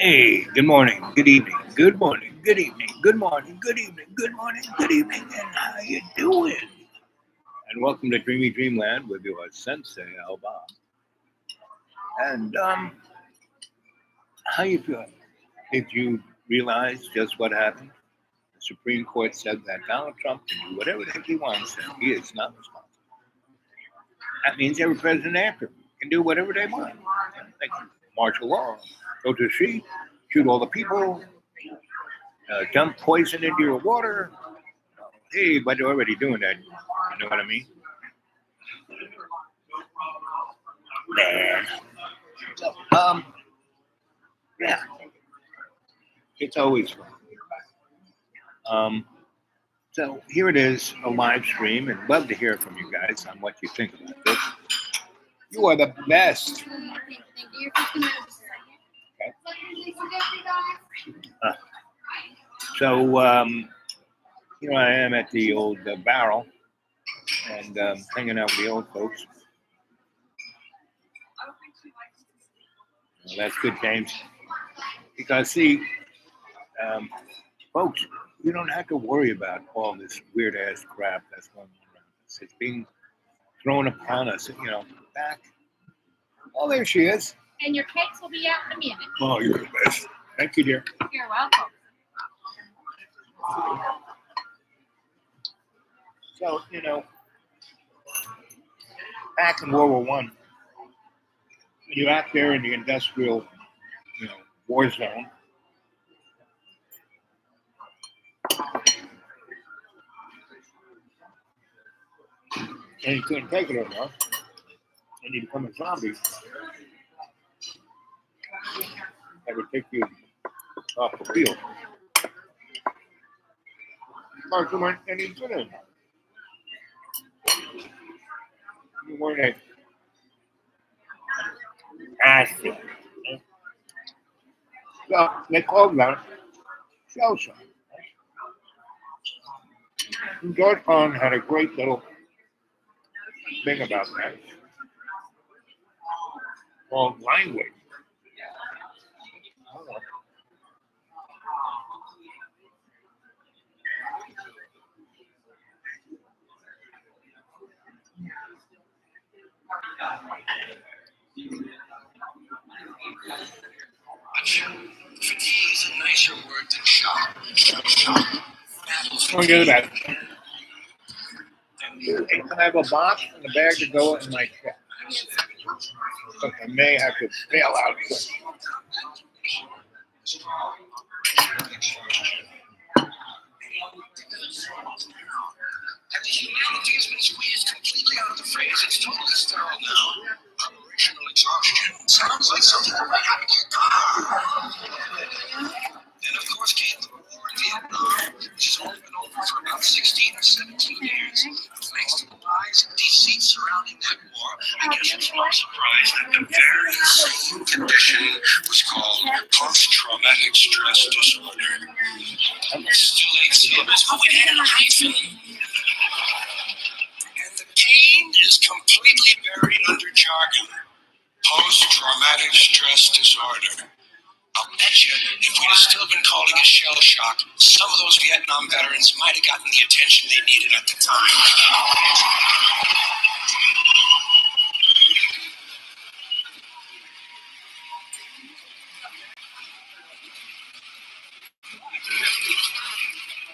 Hey, good morning, good evening, good morning, good evening, good morning, good evening, good morning, good evening, and how you doing? And welcome to Dreamy Dreamland with your sensei Alba. And how you feeling? Did you realize just what happened? The Supreme Court said that Donald Trump can do whatever the heck he wants, and he is not responsible. That means every president after him can do whatever they want. They can martial law, go to the street, shoot all the people, dump poison into your water. Hey, but they're already doing that. You know what I mean? Man. So, yeah, it's always fun. Um, so here it is, a live stream, and love to hear from you guys on what you think about this. You are the best. Okay. Uh, so here I am at the old barrel and hanging out with the old folks. Well, that's good, James. Because see, um, folks, you don't have to worry about all this weird ass crap that's going on around us. It's being thrown upon us, back. Oh, there she is. And your cakes will be out in a minute. Oh, you're the best. Thank you, dear. You're welcome. So, back in World War One, when you're out there in the industrial, war zone, and you couldn't take it anymore, and you become a zombie, that would take you off the field. Because you weren't any good enough. You weren't a athlete. So they called that shell shock. And George Carlin had a great little thing about that called language. Fatigue is a nicer word than shock. Don't get that. And I have a box and a bag to go in my check. But I may have to bail out quick. And the humanity has been squeezed completely out of the phrase. It's totally sterile now. Operational exhaustion sounds like something that might happen to your car. Then, of course, came the war in Vietnam, which has only been over for about 16 or 17 years. Thanks to the lies and deceit surrounding that war, I guess it's no surprise that the very same condition was called post-traumatic stress disorder. Still eight syllables, but it had a hyphen. And the pain is completely buried under jargon. Post-traumatic stress disorder. I'll bet you, if we'd have still been calling it shell shock, some of those Vietnam veterans might have gotten the attention they needed at the time.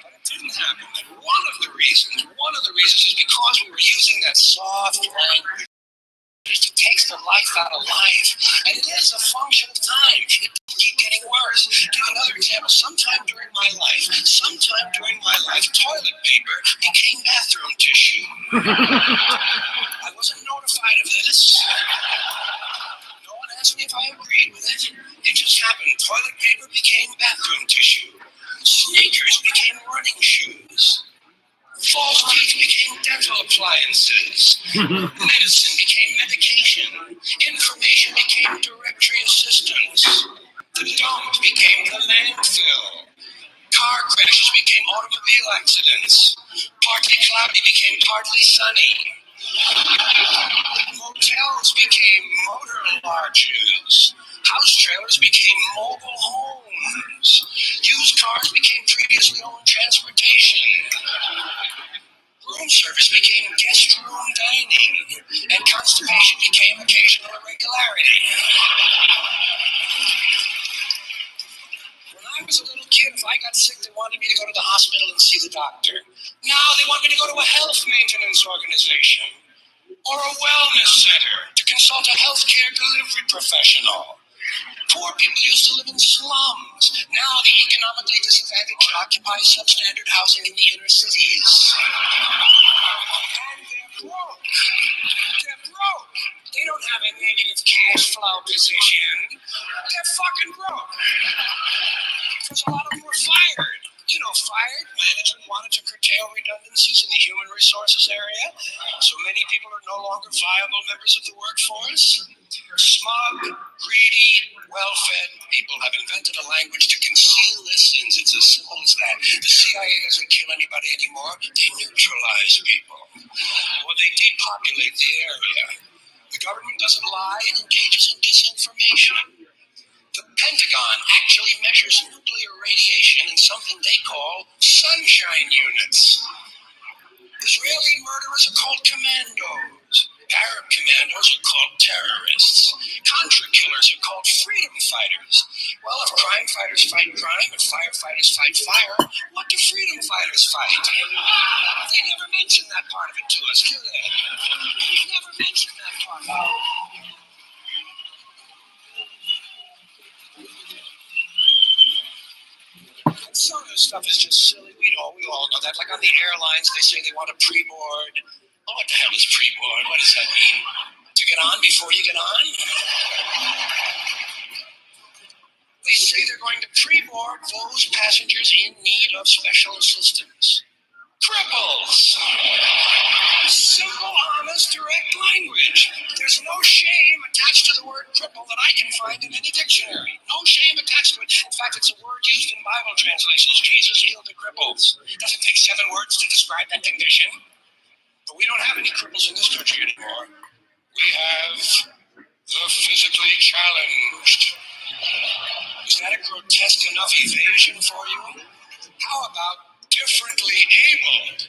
But it didn't happen. And one of the reasons is because we were using that soft language. It takes the life out of life, and it is a function of time. It doesn't keep getting worse. Give another example. Sometime during my life, toilet paper became bathroom tissue. I wasn't notified of this. No one asked me if I agreed with it. It just happened. Toilet paper became bathroom tissue. Sneakers became running shoes. False teeth became dental appliances. Medicine became medication. Information became directory assistance. The dump became the landfill. Car crashes became automobile accidents. Partly cloudy became partly sunny. Motels became motor lodges. House trailers became mobile homes. transportation. Room service became guest room dining, and constipation became occasional irregularity. When I was a little kid, if I got sick, they wanted me to go to the hospital and see the doctor. Now they want me to go to a health maintenance organization or a wellness center to consult a healthcare delivery professional. Poor people used to live in slums. Now the economically disadvantaged occupy substandard housing in the inner cities. And they're broke. They're broke. They don't have a negative cash flow position. They're fucking broke. Because a lot of them were fired. You know, fired. Management wanted to curtail redundancies in the human resources area. So many people are no longer viable members of the workforce. Smug, greedy, well-fed people have invented a language to conceal their sins. It's as simple as that. The CIA doesn't kill anybody anymore. They neutralize people. Or they depopulate the area. The government doesn't lie and engages in disinformation. The Pentagon actually measures nuclear radiation in something they call sunshine units. Israeli murderers are called commandos. Arab commandos are called terrorists. Contra killers are called freedom fighters. Well, if crime fighters fight crime and firefighters fight fire, what do freedom fighters fight? They never mention that part of it to us, do they? They never mention that part of it. Some of this stuff is just silly. We all know that. Like on the airlines, they say they want a pre-board. Oh, what the hell is pre-board? What does that mean? To get on before you get on? They say they're going to pre-board those passengers in need of special assistance. Cripples! Simple, honest, direct language. There's no shame attached to the word cripple that I can find in any dictionary. No shame attached to it. In fact, it's a word used in Bible translations. Jesus healed the cripples. It doesn't take 7 words to describe that condition. But we don't have any cripples in this country anymore. We have the physically challenged. Is that a grotesque enough evasion for you? How about differently abled?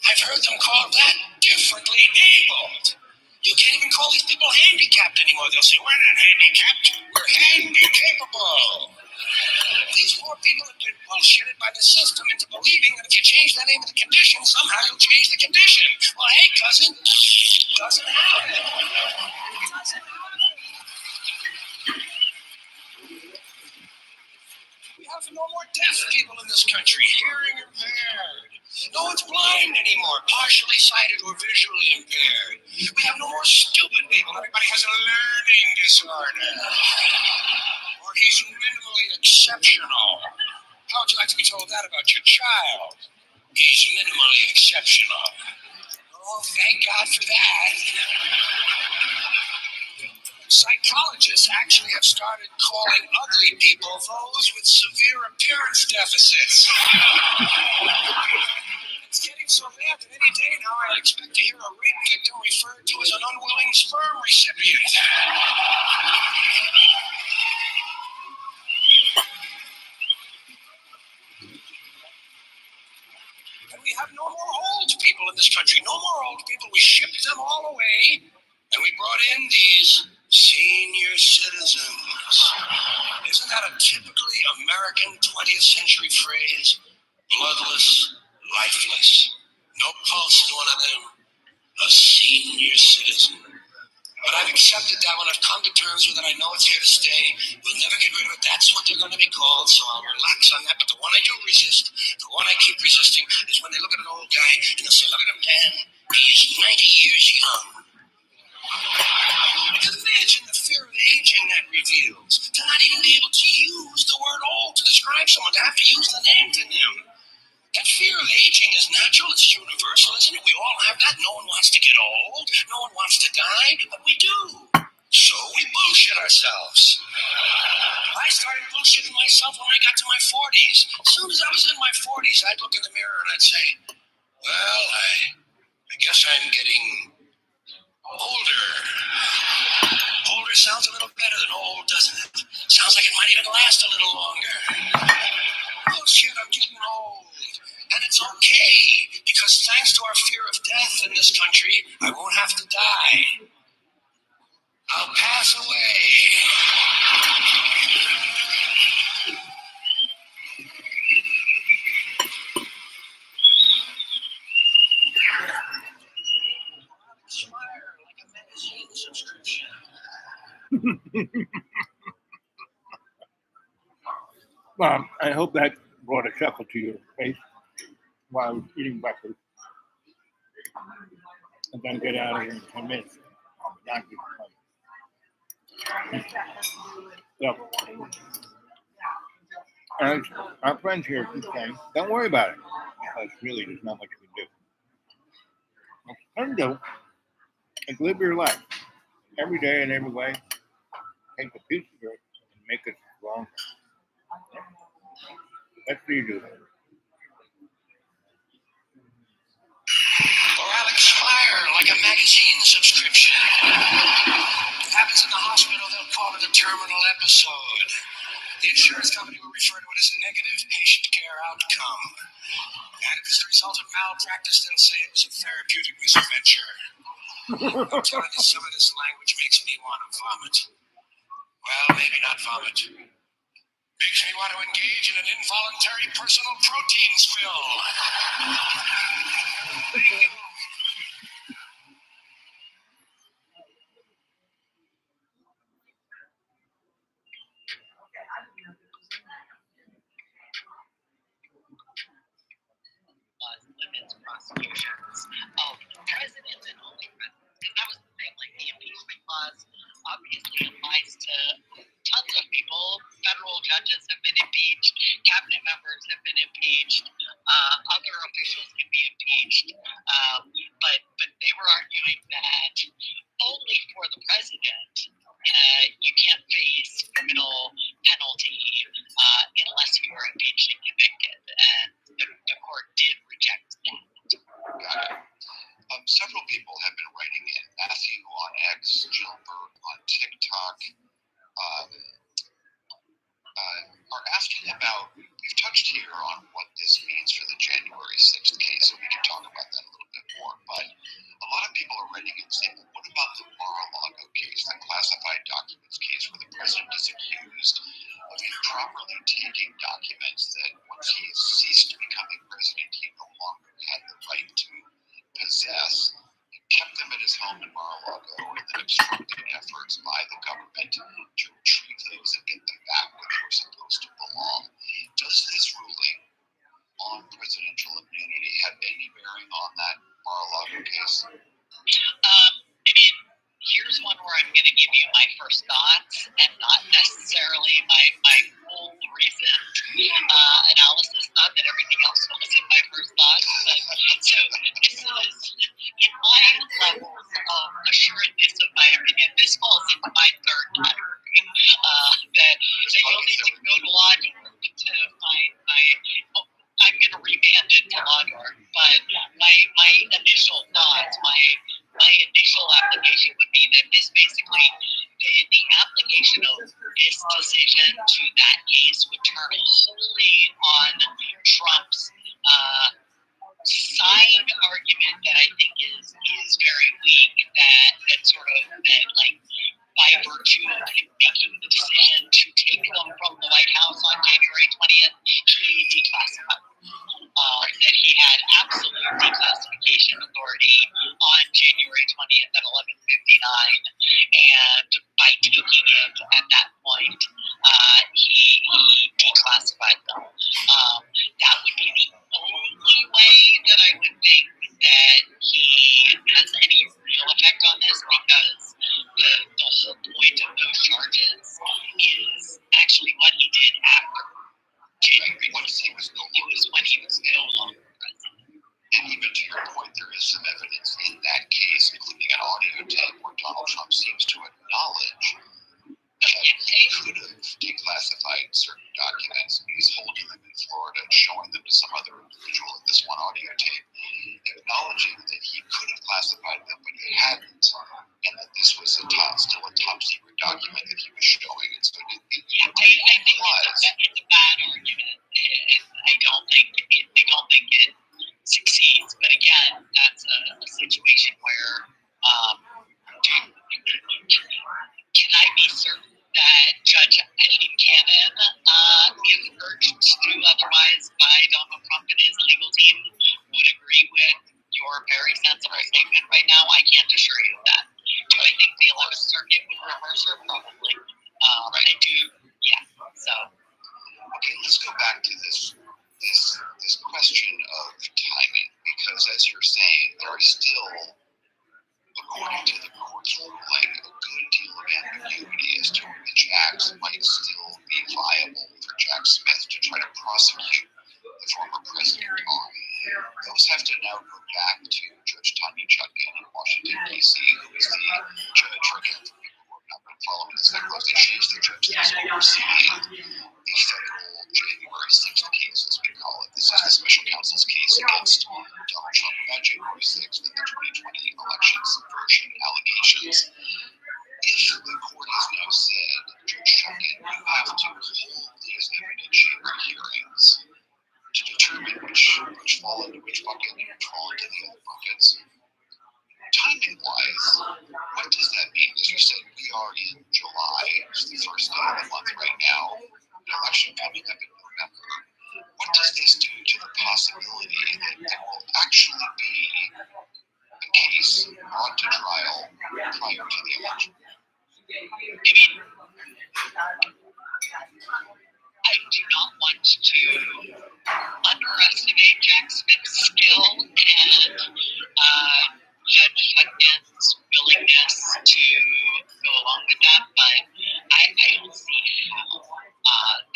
I've heard them call that differently abled. You can't even call these people handicapped anymore. They'll say, we're not handicapped, we're handy-capable. These poor people have been bullshitted by the system into believing that if you change the name of the condition, somehow you'll change the condition. Well, hey, cousin, it doesn't happen. It doesn't happen. We have no more deaf people in this country, hearing impaired. No one's blind anymore, partially sighted or visually impaired. We have no more stupid people. Everybody has a learning disorder. Or he's minimally exceptional. How would you like to be told that about your child? He's minimally exceptional. Oh, thank God for that. Psychologists actually have started calling ugly people those with severe appearance deficits. It's getting so bad that any day now I expect to hear a rape victim referred to as an unwilling sperm recipient. And we have no more old people in this country. No more old people. We shipped them all away, and we brought in these senior citizens. Isn't that a typically American 20th century phrase? Bloodless, lifeless, no pulse in one of them. A senior citizen. But I've accepted that one. I've come to terms with it. I know it's here to stay. We'll never get rid of it. That's what they're going to be called, so I'll relax on that. But the one I do resist, the one I keep resisting, is when they look at an old guy and they'll say, look at him, Dan. He's 90 years young. Imagine the fear of aging that reveals. To not even be able to use the word old to describe someone, to have to use the antonym. That fear of aging is natural, it's universal, isn't it? We all have that. No one wants to get old. No one wants to die, but we do. So we bullshit ourselves. I started bullshitting myself when I got to my 40s. As soon as I was in my 40s, I'd look in the mirror and I'd say, well, I guess I'm getting older. Older sounds a little better than old, doesn't it? Sounds like it might even last a little longer. Oh shit, I'm getting old. it's okay, because thanks to our fear of death in this country, I won't have to die. I'll pass away. Expire like a magazine subscription. Well, I hope that brought a chuckle to your face while I was eating breakfast. And then get out of here in 10 minutes. Not even funny. So, as our friends here keep saying, don't worry about it. Because really, there's not much you can do. What you can do is live your life every day in every way. Take a piece of it and make it stronger. That's what you do. Or I'll expire like a magazine subscription. If it happens in the hospital, they'll call it a terminal episode. The insurance company will refer to it as a negative patient care outcome. And if it's the result of malpractice, they'll say it was a therapeutic misadventure. I'm telling you, some of this language makes me want to vomit. Well, maybe not vomit. Makes me want to engage in an involuntary personal protein spill. Limits prosecutions of presidents and only presidents. And that was the thing, like the impeachment clause obviously applies to tons of people. Federal judges have been impeached, cabinet members have been impeached, other officials can be impeached. But they were arguing that only for the president you can't face criminal penalty unless you are impeached and convicted. And the court did reject that. Got it. Several people have been writing in. Matthew on X, Gilbert on TikTok, are asking about, we've touched here on what this means for the January 6th case, so we can talk about that a little bit more, but a lot of people are writing in saying, what about the Mar-a-Lago case, that classified documents case where the president is accused of improperly taking documents that once he ceased becoming president, he no longer had the right to possess, kept them at his home in Mar-a-Lago, and then obstructed efforts by the government to retrieve those and get them back where they were supposed to belong. Does this ruling on presidential immunity have any bearing on that Mar-a-Lago case? I mean, here's one where I'm going to give you my first thoughts and not necessarily my full reasoned analysis. Not that everything else wasn't my first thoughts, but so this is in my levels of assuredness of my opinion. This falls into my third category. That you'll need to go to law to find my. I'm going to remand it to law dork, but my initial thoughts, my initial application would be that this basically, the application of this decision to that case would turn wholly on Trump's side argument that I think is very weak, that sort of, that like, by virtue of him making the decision to take them from the White House on January 20th, he declassified them. That he had absolute declassification authority on January 20th at 11:59, and by taking it at that point, he declassified them. That would be the only way that I would think that he prosecute the former president on. Those have to now go back to Judge Tanya Chutkan in Washington, D.C., who is the judge, for people who have not been following this that closely. She is the judge that's overseeing the federal January 6th case, as we call it. This is the special counsel's case against Donald Trump about January 6th and the 2020 election subversion allegations. If the court has now said, Judge Chutkan, you have to hold these evidentiary hearings to determine which fall into which bucket and which fall into the other buckets. Timing-wise, what does that mean? As you said, we are in July. It's the first day of the month right now. The election coming up in November. What does this do to the possibility that there will actually be a case brought to trial prior to the election? I do not want to underestimate Jack Smith's skill and Judge Chutkan's willingness to go along with that, but I don't see how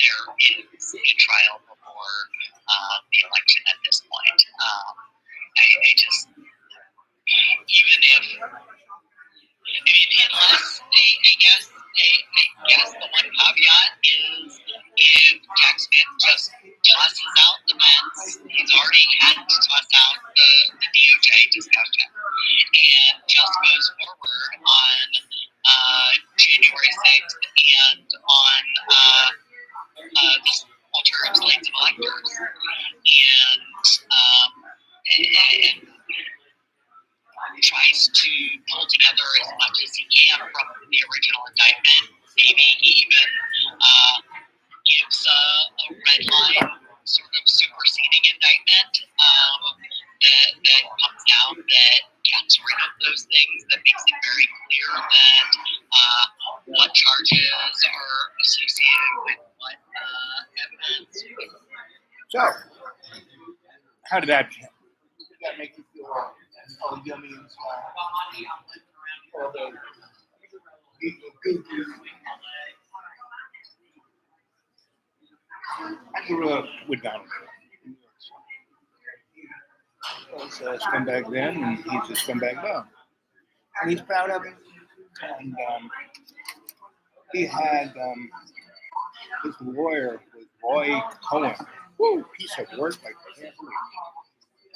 there is a trial before the election at this point. I just, even if, unless I guess the one caveat is if Jack Smith just tosses out the Pence, he's already had to toss out the DOJ discussion, and just goes forward on January 6th and on this alternative slates of electors, and tries to pull together as much as he can from the original indictment. Maybe he even gives a red line sort of superseding indictment that comes down that gets rid of those things, that makes it very clear that what charges are associated with what evidence. So, how did that make you feel? All the yummy inside. All the goo-goo. I grew up with Donald Trump. He was a scumbag then, and he's a scumbag now. And he's proud of it. And he had his lawyer was Roy Cohen. Woo, piece of work, I can't believe.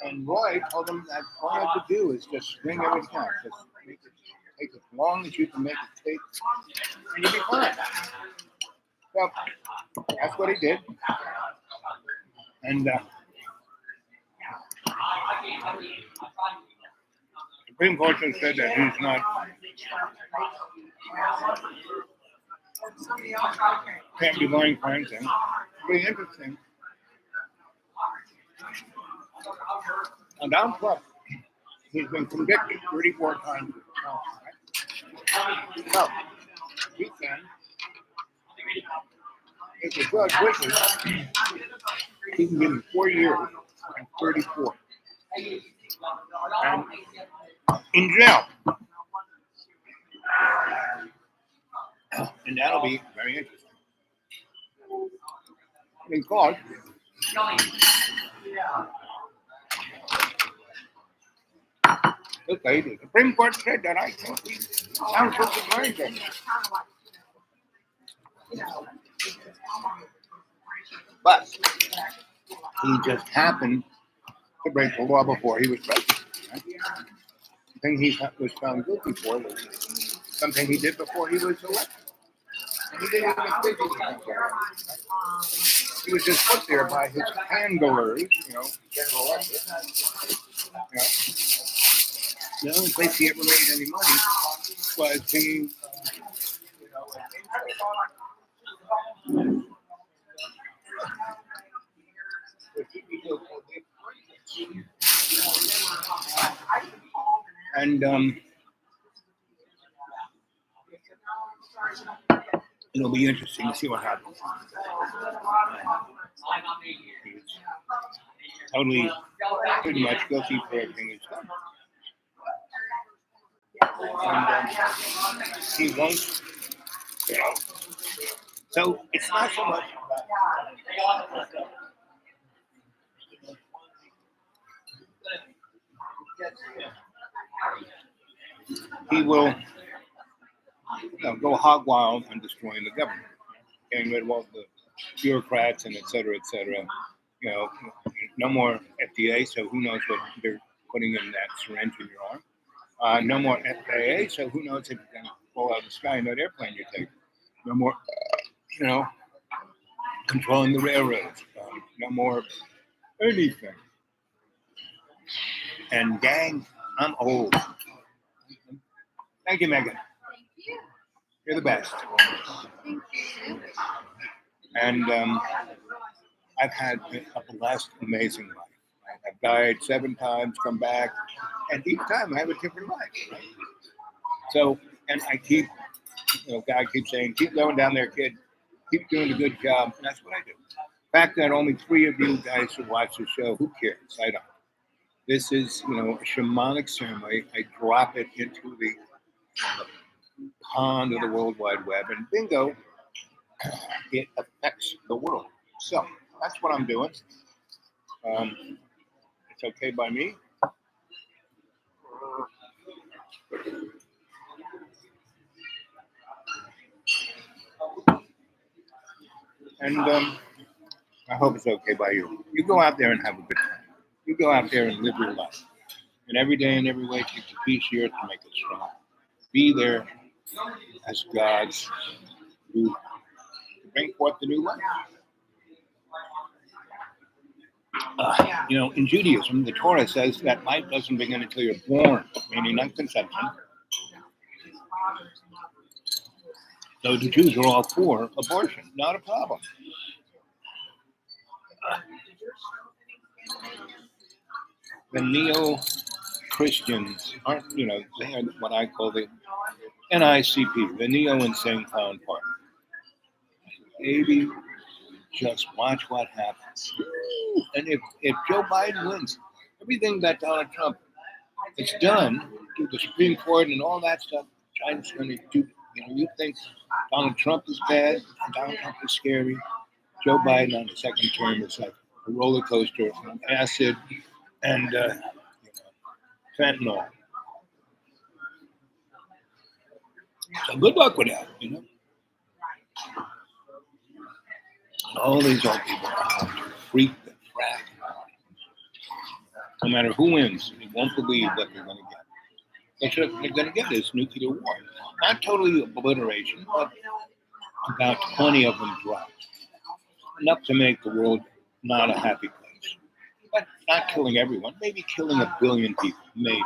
And Roy told him that all you have to do is just swing everything out. Just make it take as long as you can make it take, and you'll be fine. Well, that's what he did. And Supreme Court has said that he's not can't be lying for anything. Pretty interesting. And Donald Trump, he's been convicted 34 times. So, he can, if the judge wishes, he can give him 4 years and 34. And in jail. And that'll be very interesting. Because okay, the Supreme Court said that I can't be counsel for granted. But he just happened to break the law before he was president. Right? The thing he was found guilty for was something he did before he was elected. And he didn't even think he was elected. He was just put there by his handlers, General Electric. The only place he ever made any money was being, and it'll be interesting to see what happens. He's totally, pretty much guilty for everything he's done. And he won't, So it's not so much about he will go hog wild on destroying the government, getting rid of all the bureaucrats and et cetera, et cetera. No more FDA, so who knows what they're putting in that syringe in your arm. No more FAA, so who knows if you're going to fall out of the sky in that airplane you take. No more, controlling the railroads. No more anything. And gang, I'm old. Thank you, Megan. Thank you. You're the best. Thank you. And I've had a blessed, amazing life. I've died 7 times, come back, and each time I have a different life. Right? So, and I keep, God keeps saying, keep going down there, kid. Keep doing a good job. And that's what I do. The fact that only 3 of you guys who watch the show, who cares? I don't. This is, a shamanic ceremony. I drop it into the pond of the World Wide Web, and bingo, it affects the world. So that's what I'm doing. It's okay by me. And I hope it's okay by you. You go out there and have a good time. You go out there and live your life. And every day in every way, take the piece of the earth to make it strong. Be there as God's who bring forth the new life. In Judaism, the Torah says that life doesn't begin until you're born, meaning not conception. So the Jews are all for abortion, not a problem. The neo-Christians aren't, they are what I call the NICP, the Neo-Insane Clown Party. Baby, just watch what happens. And if Joe Biden wins, everything that Donald Trump has done through the Supreme Court and all that stuff, China's going to do. You think Donald Trump is bad, Donald Trump is scary. Joe Biden on the second term is like a roller coaster from acid and fentanyl. So good luck with that, All these old people are going to freak the crap out. No matter who wins, they won't believe what they're going to get. What they're going to get is nuclear war. Not totally obliteration, but about 20 of them dropped. Enough to make the world not a happy place. But not killing everyone, maybe killing 1 billion people, maybe.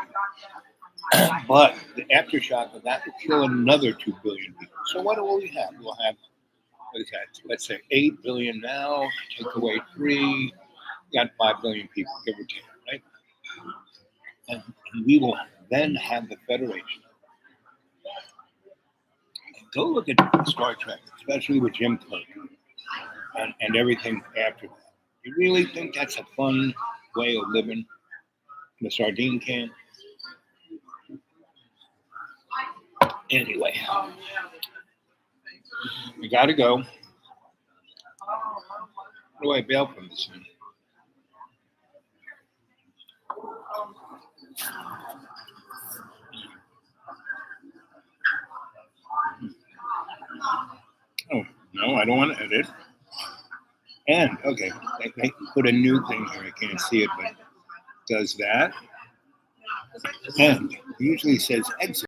But the aftershock of that will kill another 2 billion people. So what will we have? We'll have, what is that? Let's say 8 billion now, take away 3, got 5 billion people, give or take, right? And we will then have the Federation. And go look at Star Trek, especially with Jim Kirk and everything after that. You really think that's a fun way of living in a sardine can? Anyway, we gotta go. How do I bail from this thing? Oh, no, I don't want to edit. And, okay, they put a new thing here. I can't see it, but it does that. And it usually says exit.